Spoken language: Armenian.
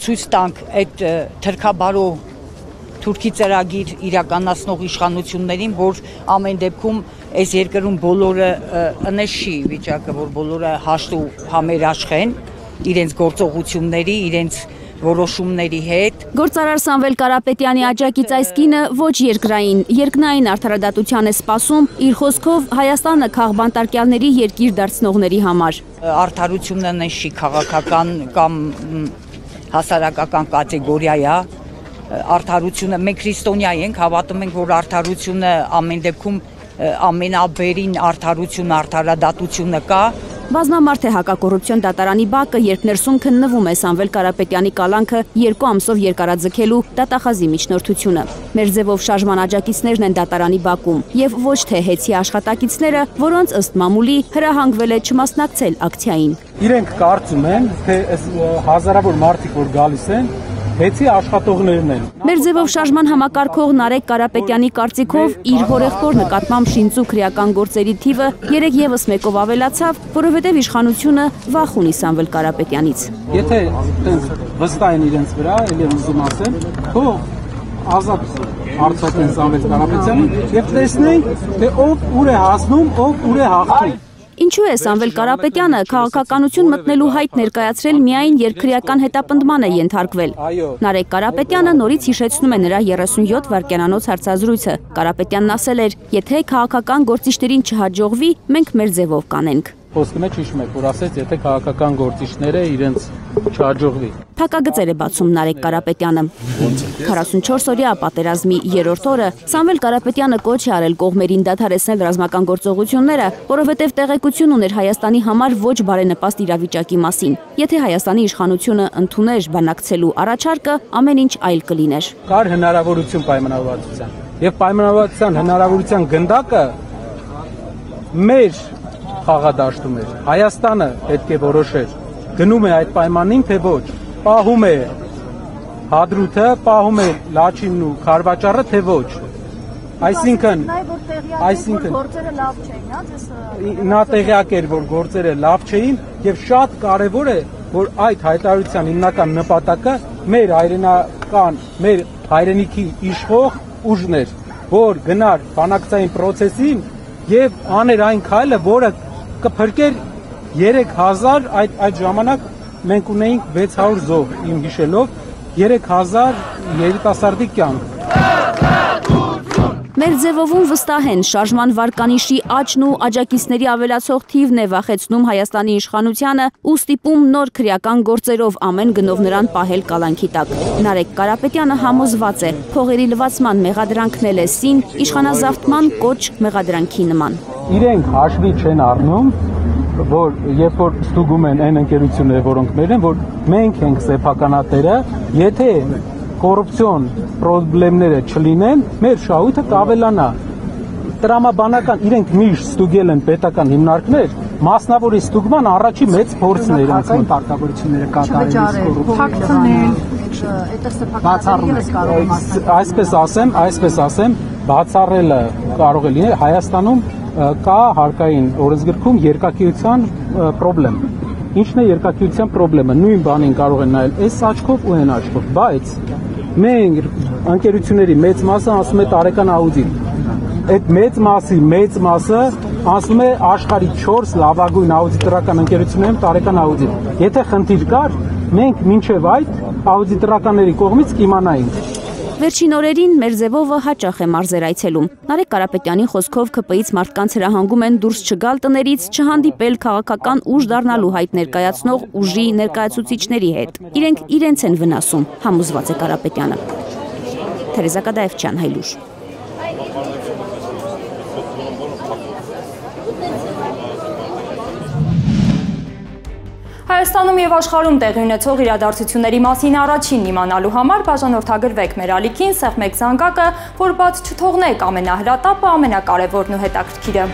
ցույց տանք այդ թրքաբարո Թուրքի ծրագիր իրականացնող իշխանություններին, որ ամեն դեպքում այս երկրում բոլորը ընես չի վիճակը, որ բոլորը հաշտ ու համերաշխեն իրենց գործողությունների, իրենց որոշումների հետ։ Գործարար Սամվել Կարապետյանի աջակից այս կինը ոչ երկնային արդարադատության է սպասում, իր խոսքով Հայաստանը քաղբանտարկյալների երկիր դարձնողների համար։ Արդարությունը նես չի քաղաքական կամ հասարակական կատեգորիա է։ Արդարությունը մենք քրիստոնյա ենք, հավատում ենք, որ արդարությունը ամեն դեպքում ամենաբերին արդարությունը, արդարադատությունը կա։ Բազմամարդ է հակակոռուպցիոն դատարանի բակը, երբ ներսում քննվում է Սամվել Կարապետյանի կալանքը 2 ամսով երկարաձգելու դատախազի միջնորդությունը։ Մեր ձևով շարժման աջակիցներն են դատարանի բակում եւ ոչ թե հեծի աշխատակիցները, որոնց ըստ մամուլի հրահանգվել է չմասնակցել ակցիային։ Իրենք կարծում են, թե հազարավոր մարդիկ որ գալիս են, հեծի աշխատողներն են։ Մեր ձևով շարժման համակարգող Նարեկ Կարապետյանի կարծիքով իր հորեղբոր նկատմամբ շինծու քրեական գործերի թիվը 3 եւս մեկով ավելացավ, որովհետեւ իշխանությունը վախ ունի Սամվել Կարապետյանից։ Եթե վստահ են իրենց վրա, ելի ուզում ասեմ, թող ազատ արձակեն Սամվել Կարապետյանին եւ տեսնենք, թե ով ուր է հասնում, ով ուր է հաղթում։ Ինչու է Սամվել Կարապետյանը քաղաքականություն մտնելու հայտ ներկայացրել միայն երկրիական հետապնդման է ենթարկվել։ Նարեկ Կարապետյանը նորից հիշեցնում է նրա 37 վայրկյանանոց հարցազրույցը։ Կարապետյանն ասել էր, եթե քաղաքական գործիչներին չհաջողվի, մենք մեր ձևով կանենք։ Խոսքը մեջ հիշում եք, որ ասեց, եթե քաղաքական գործիչները իրենց չհաջողվի։ Փակագծեր է բացում Նարեկ Կարապետյանը։ 44-օրյա պատերազմի 3-րդ օրը Սամվել Կարապետյանը կոչ է արել կողմերին դադարեցնել ռազմական գործողությունները, որովհետև տեղեկություն ուներ Հայաստանի համար ոչ բարենպաստ իրավիճակի մասին։ Եթե Հայաստանի իշխանությունը ընդուներ բանակցելու առաջարկը, ամեն ինչ այլ կլիներ։ Կար հնարավորություն պայմանավորվածության, եւ պայմանավորվածության հնարավորության գնդակը մեր խաղադաշտում էր։ Հայաստանը պետք է որոշեր, գնում է այդ պայմանին, թե ոչ, պահում է Հադրութը, պահում է Լաչինն ու Խարվաճառը, թե ոչ։ Այսինքն գործերը լավ չէին, նա տեղյակ էր, որ գործերը լավ չէին, եւ շատ կարեւոր է, որ այդ հայտարարության հիմնական նպատակը մեր հայրենական, մեր հայրենիքի իշխող ուժն էր, որ գնար բանակցային process-ին եւ աներ այն քայլը, որը կփրկեր 3000 այդ ժամանակ մենք ունեինք 600 զոհ իմ հիշելով 3000 երիտասարդի կյանք։ Մեր ձևովում վստահ են շարժման վարկանիշի աճն ու աջակիցների ավելացող թիվն է վախեցնում Հայաստանի իշխանությանը ու ստիպում նոր քրեական գործերով ամեն գնով նրան պահել կալանքի տակ։ Նարեկ Կարապետյանը համոզված է, փողերի լվացման մեղադրանքն էլ է սին իշխանազավթման կոչ մեղադրանքի նման։ Իրենք հաշվի չեն առնում, որ երբ որ ստուգում են այն ընկերությունները, որոնք մեր են, որ մենք ենք սեփականատերը, եթե կոռուպցիոն խնդիրները չլինեն, մեր շահույթը կավելանա։ Տրամաբանական իրենք միշտ ստուգել են պետական հիմնարկներ, մասնավորի ստուգման առաջի մեծ փորձն էր անցնում պարտավորությունները կատարել, այսպես ասեմ, բացառելը կարող է լինել Հայաստանում կա հարկային օրենսգրքում երկակիության խնդրեմ։ Ինչն է երկակիության խնդրեմը։ Նույն բանին կարող են նայել այս աչքով ու այն աչքով, բայց մենք ընկերությունների մեծ մասը ասում է տարեկան աուդիտ։ Այդ մեծ մասը ասում է աշխարհի 4 լավագույն աուդիտորական ընկերություններում տարեկան աուդիտ։ Եթե խնդիր կար, մենք մինչև այդ աուդիտորականների կողմից կիմանայինք։ Վերջին օրերին մեր ձևովը հաճախ է մարզեր այցելում։ Նարեկ Կարապետյանի խոսքով ԿՊ-ից մարդկանց հրահանգում են դուրս չգալ տներից, չհանդիպել քաղաքական ուժ դառնալու հայտ ներկայացնող ուժի ներկայացուցիչների հետ։ Իրենք իրենց են վնասում, համոզված է Կարապետյանը։ Թերեզա Կադաևչյան, Հայլուր։ Հայաստանում եւ աշխարհում տեղի ունեցող իրադարձությունների մասին առաջին իմանալու համար բաժանորդագրվեք մեր ալիքին, սեղմեք զանգակը, որ բաց չթողնեք ամենահրատապը, ամենակարևորն ու հետաքրքիրը։